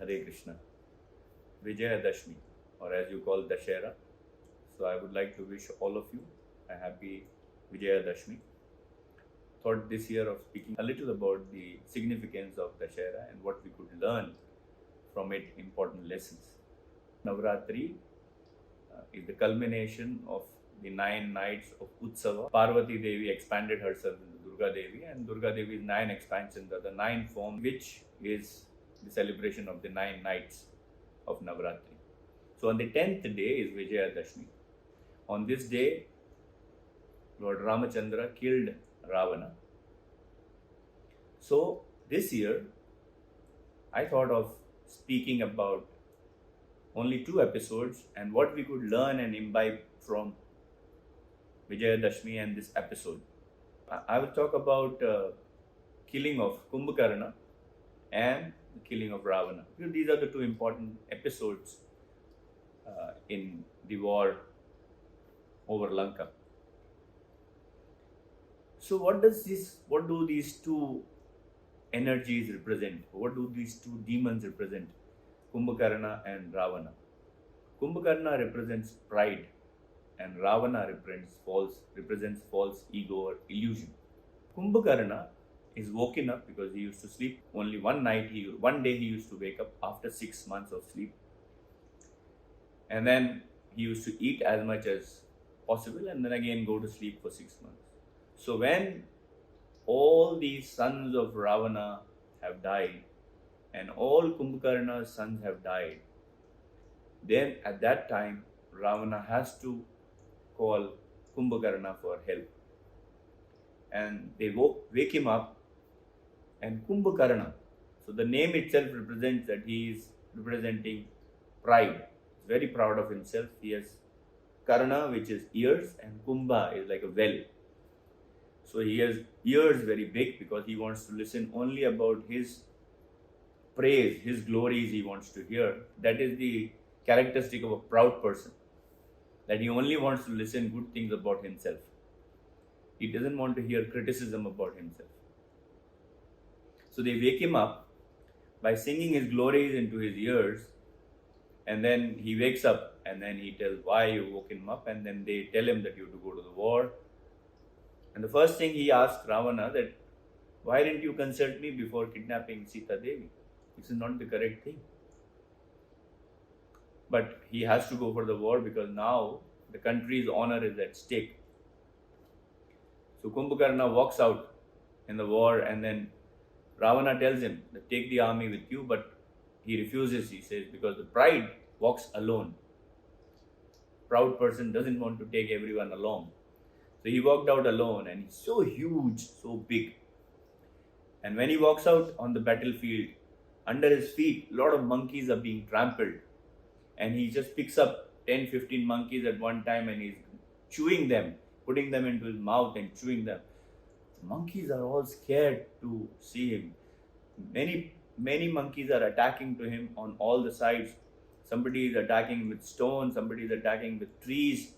Hare Krishna. Vijayadashmi, or as you call Dussehra. So I would like to wish all of you a happy Vijayadashmi. Thought this year of speaking a little about the significance of Dussehra and what we could learn from it, important lessons. Navratri is the culmination of the 9 nights of Utsava. Parvati Devi expanded herself into Durga Devi, and Durga Devi's 9 expansions are the 9 form, which is the celebration of the 9 nights of Navratri. So on the 10th day is Vijayadashmi. On this day, Lord Ramachandra killed Ravana. So this year, I thought of speaking about only 2 episodes and what we could learn and imbibe from Vijayadashmi and this episode. I will talk about killing of Kumbhakarna and the killing of Ravana. These are the 2 important episodes in the war over Lanka. So what do these 2 energies represent? What do these 2 demons represent? Kumbhakarna and Ravana. Kumbhakarna represents pride and Ravana represents false ego or illusion. Kumbhakarna is woken up because he used to sleep only one day he used to wake up after 6 months of sleep, and then he used to eat as much as possible and then again go to sleep for 6 months. So when all these sons of Ravana have died and all Kumbhakarna's sons have died, then at that time Ravana has to call Kumbhakarna for help, and they wake him up. And Kumbhakarna, so the name itself represents that he is representing pride. He's very proud of himself. He has Karna, which is ears, and Kumbha is like a well. So he has ears very big because he wants to listen only about his praise, his glories he wants to hear. That is the characteristic of a proud person, that he only wants to listen good things about himself. He doesn't want to hear criticism about himself. So they wake him up by singing his glories into his ears, and then he wakes up and then he tells why you woke him up, and then they tell him that you have to go to the war. And the first thing he asks Ravana that, why didn't you consult me before kidnapping Sita Devi? This is not the correct thing. But he has to go for the war because now the country's honor is at stake. So Kumbhakarna walks out in the war, and then Ravana tells him that take the army with you, but he refuses. He says because the pride walks alone. Proud person doesn't want to take everyone along. So he walked out alone, and he's so huge, so big. And when he walks out on the battlefield, under his feet, a lot of monkeys are being trampled. And he just picks up 10-15 monkeys at one time and he's chewing them, putting them into his mouth and chewing them. The monkeys are all scared to see him. Many monkeys are attacking to him on all the sides. Somebody is attacking with stones, somebody is attacking with trees,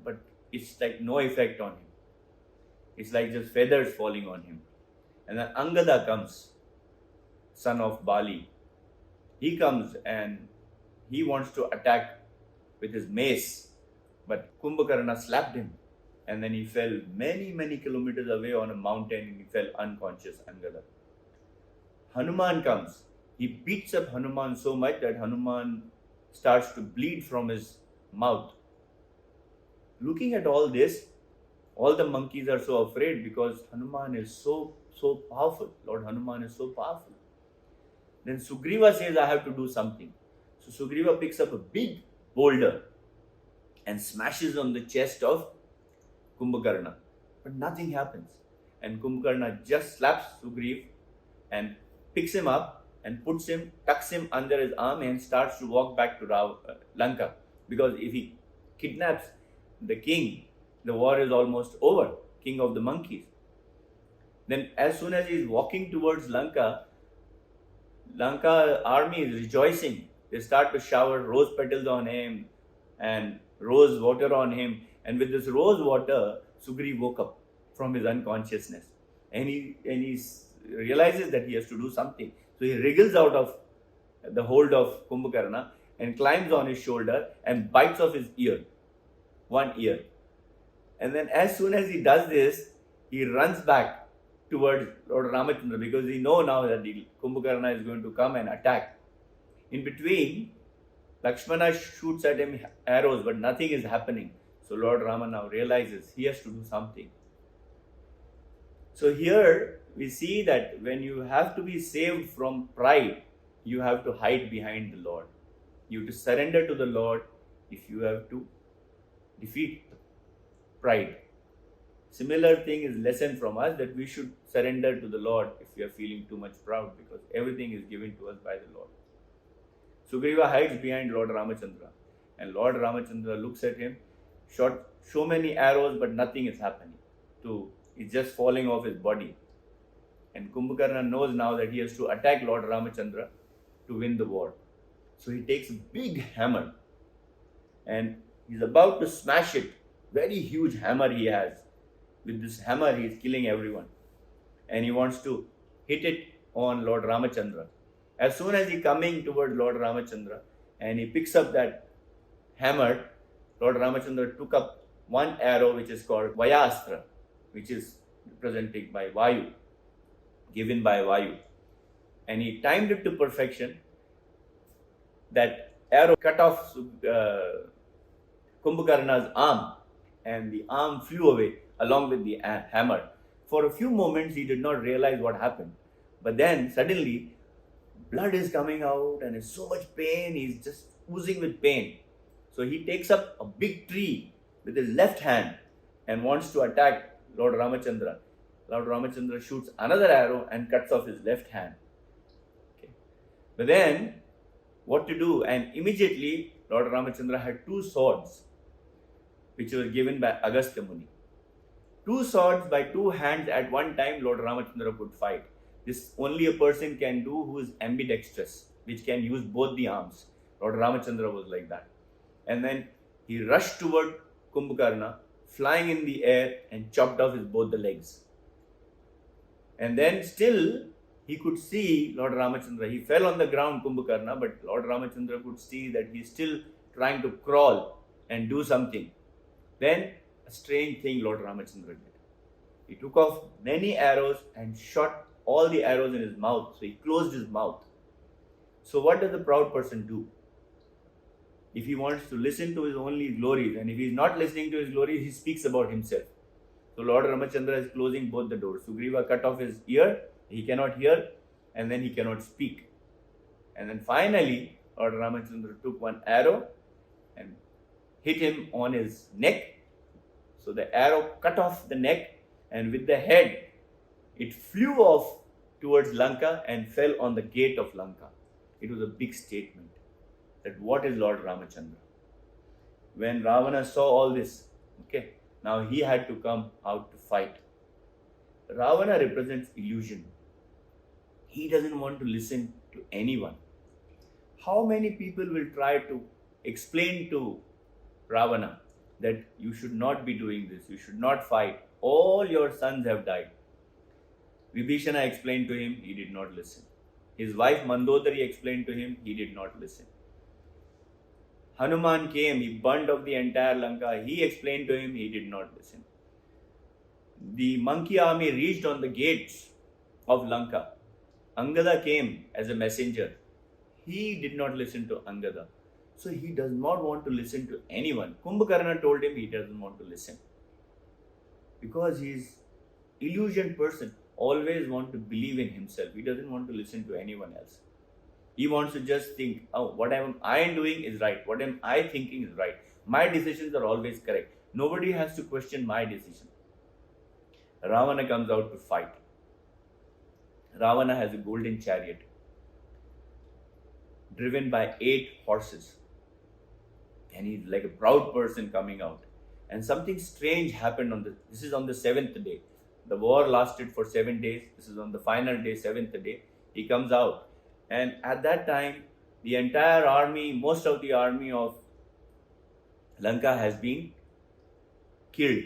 but it's like no effect on him. It's like just feathers falling on him. And then Angada comes, son of Bali. He comes and he wants to attack with his mace, but Kumbhakarna slapped him, and then he fell many kilometers away on a mountain and he fell unconscious, Angada. Hanuman comes. He beats up Hanuman so much that Hanuman starts to bleed from his mouth. Looking at all this, all the monkeys are so afraid because Hanuman is so powerful. Lord Hanuman is so powerful. Then Sugriva says, I have to do something. So Sugriva picks up a big boulder and smashes on the chest of Kumbhakarna. But nothing happens. And Kumbhakarna just slaps Sugriva and picks him up and tucks him under his arm and starts to walk back to Lanka. Because if he kidnaps the king, the war is almost over, king of the monkeys. Then as soon as he is walking towards Lanka army is rejoicing. They start to shower rose petals on him and rose water on him. And with this rose water, Sugriva woke up from his unconsciousness. And he realizes that he has to do something. So he wriggles out of the hold of Kumbhakarna and climbs on his shoulder and bites off his ear, one ear. And then as soon as he does this, he runs back towards Lord Ramachandra because he knows now that the Kumbhakarna is going to come and attack. In between, Lakshmana shoots at him arrows, but nothing is happening. So Lord Rama now realizes he has to do something. So here we see that when you have to be saved from pride, you have to hide behind the Lord. You have to surrender to the Lord if you have to defeat pride. Similar thing is lesson from us that we should surrender to the Lord if we are feeling too much proud, because everything is given to us by the Lord. Sugriva hides behind Lord Ramachandra, and Lord Ramachandra looks at him, shot so many arrows, but nothing is happening. He's just falling off his body. And Kumbhakarna knows now that he has to attack Lord Ramachandra to win the war. So he takes a big hammer and he's about to smash it. Very huge hammer he has. With this hammer he is killing everyone. And he wants to hit it on Lord Ramachandra. As soon as he coming toward Lord Ramachandra and he picks up that hammer, Lord Ramachandra took up one arrow which is called Vayastra, which is represented by Vayu, given by Vayu. And he timed it to perfection. That arrow cut off Kumbhakarna's arm, and the arm flew away along with the hammer. For a few moments he did not realize what happened. But then suddenly blood is coming out and it's so much pain, he's just oozing with pain. So he takes up a big tree with his left hand and wants to attack Lord Ramachandra. Lord Ramachandra shoots another arrow and cuts off his left hand. Okay. But then, what to do? And immediately, Lord Ramachandra had two swords, which were given by Agastya Muni. Two swords by two hands at one time, Lord Ramachandra could fight. This only a person can do who is ambidextrous, which can use both the arms. Lord Ramachandra was like that. And then he rushed toward Kumbhakarna, flying in the air and chopped off his both the legs. And then still he could see Lord Ramachandra. He fell on the ground, Kumbhakarna, but Lord Ramachandra could see that he's still trying to crawl and do something. Then a strange thing Lord Ramachandra did. He took off many arrows and shot all the arrows in his mouth. So he closed his mouth. So what does the proud person do? If he wants to listen to his only glories, and if he is not listening to his glories, he speaks about himself. So Lord Ramachandra is closing both the doors. Sugriva cut off his ear, he cannot hear, and then he cannot speak. And then finally, Lord Ramachandra took one arrow and hit him on his neck. So the arrow cut off the neck, and with the head, it flew off towards Lanka and fell on the gate of Lanka. It was a big statement that what is Lord Ramachandra? When Ravana saw all this, now he had to come out to fight. Ravana represents illusion. He doesn't want to listen to anyone. How many people will try to explain to Ravana that you should not be doing this, you should not fight, all your sons have died. Vibhishana explained to him, he did not listen. His wife Mandodari explained to him, he did not listen. Hanuman came, he burned up the entire Lanka, he explained to him, he did not listen. The monkey army reached on the gates of Lanka. Angada came as a messenger. He did not listen to Angada. So he does not want to listen to anyone. Kumbhakarna told him he doesn't want to listen. Because he is illusion person, always want to believe in himself. He doesn't want to listen to anyone else. He wants to just think, what I am doing is right. What am I thinking is right. My decisions are always correct. Nobody has to question my decision. Ravana comes out to fight. Ravana has a golden chariot driven by 8 horses. And he's like a proud person coming out. And something strange happened this is on the 7th day. The war lasted for 7 days. This is on the final day, 7th day. He comes out. And at that time, the entire army, most of the army of Lanka has been killed.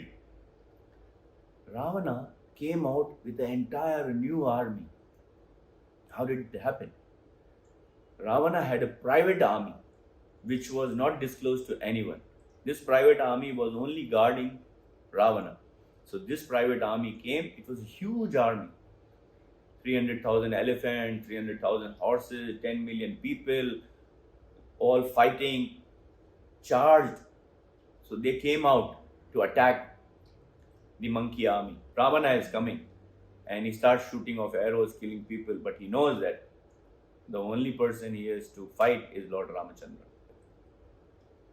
Ravana came out with the entire new army. How did it happen? Ravana had a private army which was not disclosed to anyone. This private army was only guarding Ravana. So this private army came, it was a huge army. 300,000 elephants, 300,000 horses, 10 million people, all fighting, charged. So they came out to attack the monkey army. Ravana is coming and he starts shooting off arrows, killing people, but he knows that the only person he has to fight is Lord Ramachandra.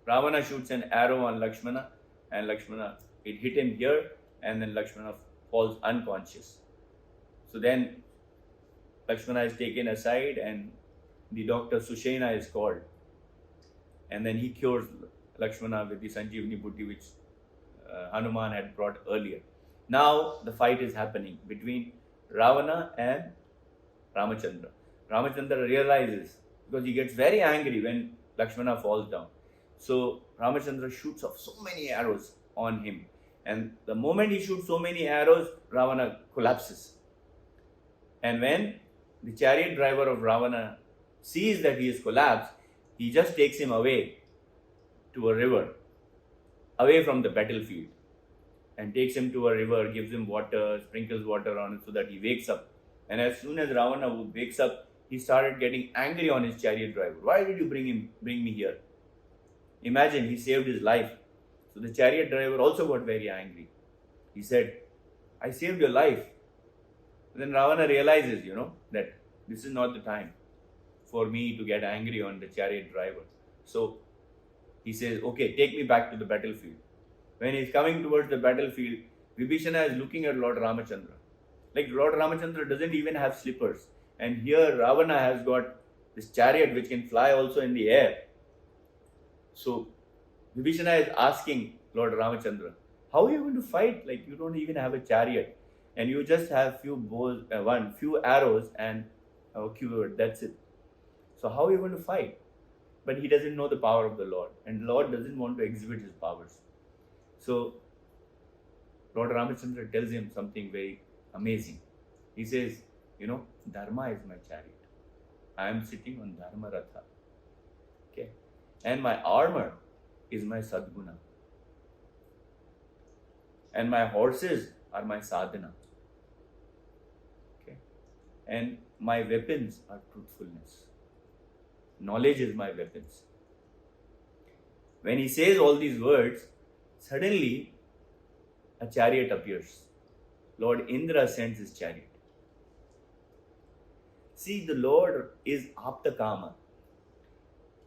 Ravana shoots an arrow on Lakshmana, and Lakshmana, it hit him here, and then Lakshmana falls unconscious. So then Lakshmana is taken aside and the doctor Sushena is called. And then he cures Lakshmana with the Sanjeevani Buddhi which Hanuman had brought earlier. Now the fight is happening between Ravana and Ramachandra. Ramachandra realizes, because he gets very angry when Lakshmana falls down. So Ramachandra shoots off so many arrows on him. And the moment he shoots so many arrows, Ravana collapses. And when the chariot driver of Ravana sees that he is collapsed, he just takes him away to a river, away from the battlefield, and takes him to a river, gives him water, sprinkles water on it so that he wakes up. And as soon as Ravana wakes up, he started getting angry on his chariot driver. Why did you bring me here? Imagine, he saved his life. So the chariot driver also got very angry. He said, I saved your life. Then Ravana realizes, that this is not the time for me to get angry on the chariot driver. So he says, okay, take me back to the battlefield. When he's coming towards the battlefield, Vibhishana is looking at Lord Ramachandra. Like Lord Ramachandra doesn't even have slippers. And here Ravana has got this chariot which can fly also in the air. So Vibhishana is asking Lord Ramachandra, how are you going to fight? Like you don't even have a chariot. And you just have few bows, few arrows and a quiver, that's it. So how are you going to fight? But he doesn't know the power of the Lord. And the Lord doesn't want to exhibit his powers. So Lord Ramachandra tells him something very amazing. He says, Dharma is my chariot. I am sitting on Dharma Ratha. Okay. And my armor is my Sadguna. And my horses are my sadhana. Okay. And my weapons are truthfulness. Knowledge is my weapons. When he says all these words, suddenly a chariot appears. Lord Indra sends his chariot. See, the Lord is Aptakama,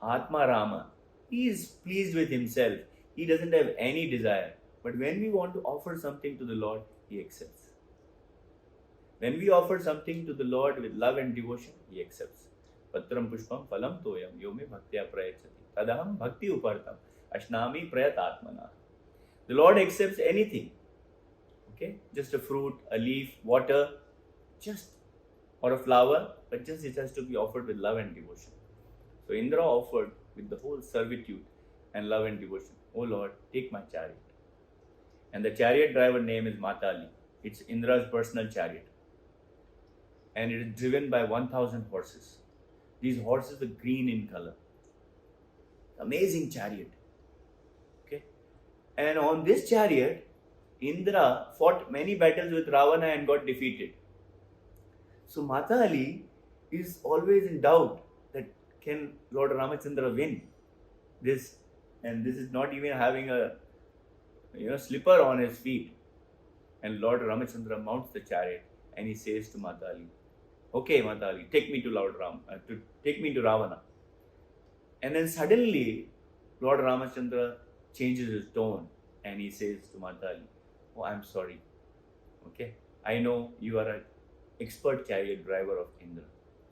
Atma Rama. He is pleased with himself. He doesn't have any desire. But when we want to offer something to the Lord, he accepts. When we offer something to the Lord with love and devotion, he accepts. Patram pushpam phalam toyam yome bhaktya prayachati tadaham bhakti upartam ashnami prayatatmana. The Lord accepts anything. Okay? Just a fruit, a leaf, water, or a flower, but just it has to be offered with love and devotion. So Indra offered with the whole servitude and love and devotion. Oh Lord, take my chariot. And the chariot driver name is Matali. It's Indra's personal chariot. And it is driven by 1,000 horses. These horses are green in color. Amazing chariot. Okay. And on this chariot, Indra fought many battles with Ravana and got defeated. So Matali is always in doubt that can Lord Ramachandra win this, and this is not even having a slipper on his feet. And Lord Ramachandra mounts the chariot and he says to Matali, okay Matali, take me to Ravana. And then suddenly Lord Ramachandra changes his tone and he says to Matali, oh, I'm sorry. Okay, I know you are an expert chariot driver of Indra.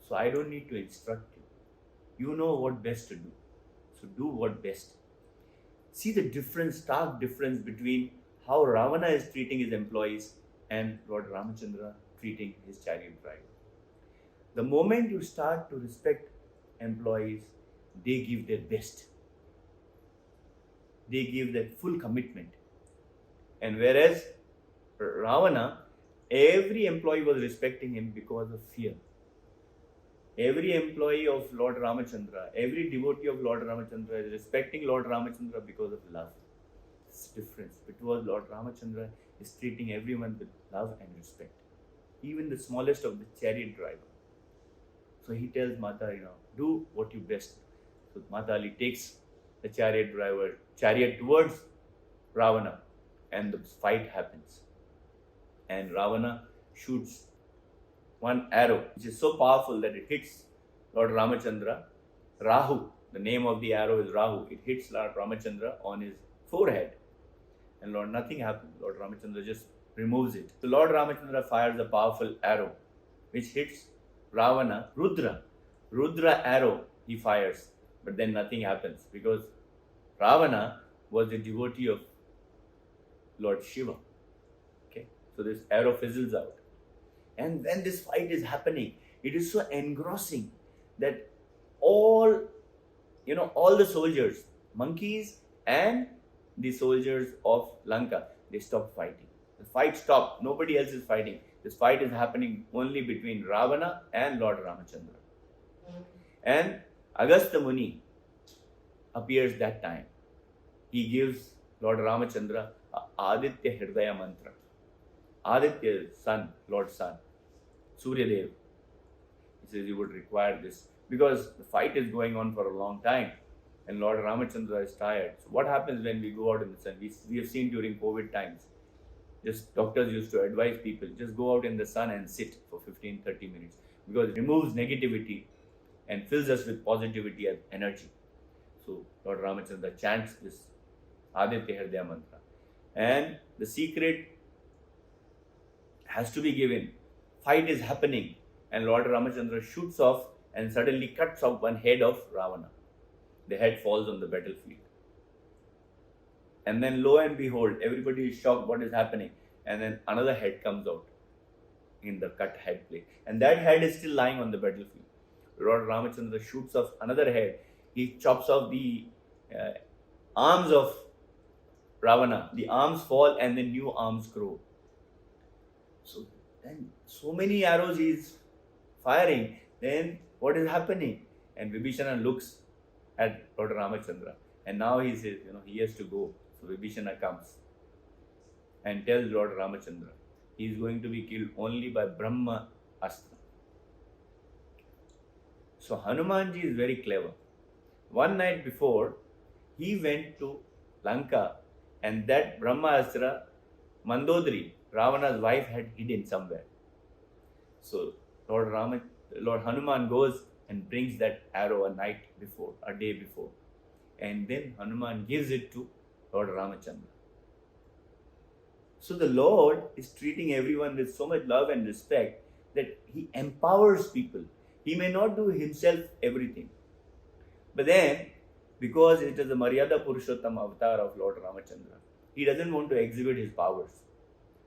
So I don't need to instruct you. You know what best to do. So do what best. See the stark difference between how Ravana is treating his employees and Lord Ramachandra treating his chariot driver. The moment you start to respect employees, they give their best. They give that full commitment. And whereas Ravana, every employee was respecting him because of fear. Every employee of Lord Ramachandra, every devotee of Lord Ramachandra is respecting Lord Ramachandra because of love. It's difference. It was Lord Ramachandra is treating everyone with love and respect, even the smallest of the chariot driver. So he tells Mata, do what you best. So Mata Ali takes the chariot towards Ravana, and the fight happens. And Ravana shoots one arrow, which is so powerful that it hits Lord Ramachandra. Rahu, the name of the arrow is Rahu. It hits Lord Ramachandra on his forehead. And Lord, nothing happens. Lord Ramachandra just removes it. So Lord Ramachandra fires a powerful arrow, which hits Ravana, Rudra arrow he fires. But then nothing happens because Ravana was a devotee of Lord Shiva. Okay, so this arrow fizzles out. And when this fight is happening, it is so engrossing that all the soldiers, monkeys and the soldiers of Lanka, they stop fighting. The fight stopped. Nobody else is fighting. This fight is happening only between Ravana and Lord Ramachandra. And Agastya Muni appears that time. He gives Lord Ramachandra Aditya Hridaya mantra. Aditya, sun, Lord Sun, Surya Dev. He says you would require this because the fight is going on for a long time and Lord Ramachandra is tired. So what happens when we go out in the sun? We have seen during COVID times, just doctors used to advise people, just go out in the sun and sit for 15-30 minutes because it removes negativity and fills us with positivity and energy. So Lord Ramachandra chants this Aditya Hridaya mantra. And the secret has to be given. Fight is happening and Lord Ramachandra shoots off and suddenly cuts off one head of Ravana. The head falls on the battlefield. And then lo and behold, everybody is shocked what is happening. And then another head comes out in the cut head plate. And that head is still lying on the battlefield. Lord Ramachandra shoots off another head. He chops off the arms of Ravana. The arms fall and then new arms grow. So then so many arrows he is firing. Then what is happening? And Vibhishana looks at Lord Ramachandra. And now he says, he has to go. So Vibhishana comes and tells Lord Ramachandra, he is going to be killed only by Brahma Astra. So Hanumanji is very clever. One night before, he went to Lanka and that Brahma Astra, Mandodari, Ravana's wife, had hidden somewhere. So Lord Hanuman goes and brings that arrow a day before. And then Hanuman gives it to Lord Ramachandra. So the Lord is treating everyone with so much love and respect that he empowers people. He may not do himself everything. But then, because it is the Maryada Purushottam avatar of Lord Ramachandra, he doesn't want to exhibit his powers.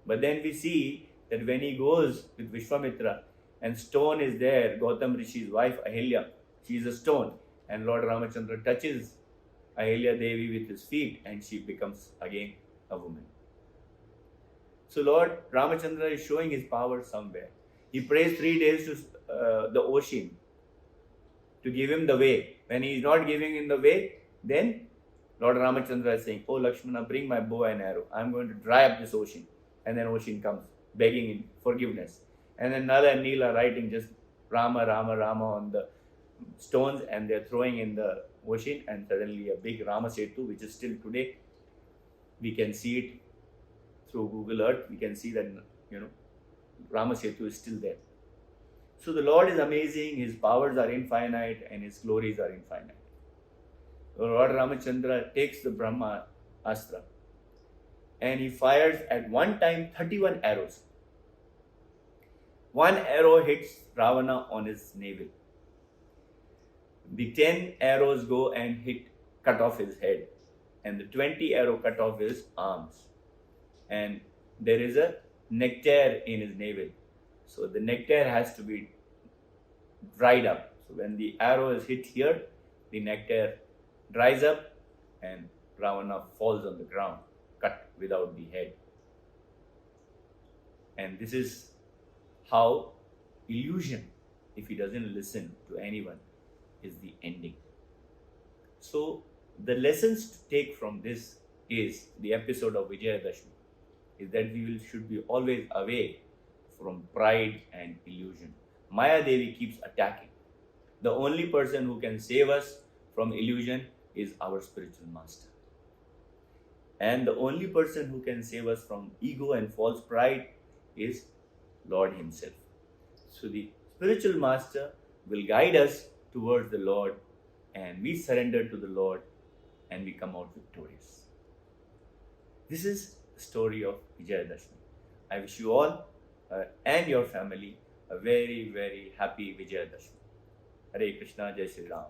But then we see that when he goes with Vishwamitra and stone is there, Gautam Rishi's wife Ahilya, she is a stone, and Lord Ramachandra touches Ahilya Devi with his feet and she becomes again a woman. So Lord Ramachandra is showing his power somewhere. He prays 3 days to the ocean to give him the way. When he is not giving him the way, then Lord Ramachandra is saying, oh Lakshmana, bring my bow and arrow. I am going to dry up this ocean. And then ocean comes, begging in forgiveness. And then Nala and Neela writing just Rama, Rama, Rama on the stones and they're throwing in the ocean and suddenly a big Rama Setu, which is still today, we can see it through Google Earth. We can see that, Rama Setu is still there. So the Lord is amazing, his powers are infinite and his glories are infinite. Lord Ramachandra takes the Brahma Astra and he fires at one time 31 arrows. One arrow hits Ravana on his navel. The 10 arrows go and cut off his head. And the 20 arrow cut off his arms. And there is a nectar in his navel. So the nectar has to be dried up. So when the arrow is hit here, the nectar dries up and Ravana falls on the ground, cut without the head. And this is how illusion if he doesn't listen to anyone, is the ending. So, the lessons to take from this is the episode of Vijayadashmi is that should be always away from pride and illusion. Maya Devi keeps attacking. The only person who can save us from illusion is our spiritual master. And the only person who can save us from ego and false pride is Lord Himself. So the spiritual master will guide us towards the Lord, and we surrender to the Lord and we come out victorious. This is the story of Vijayadashmi. I wish you all and your family a very, very happy Vijayadashmi. Hare Krishna, Jai Sri Ram.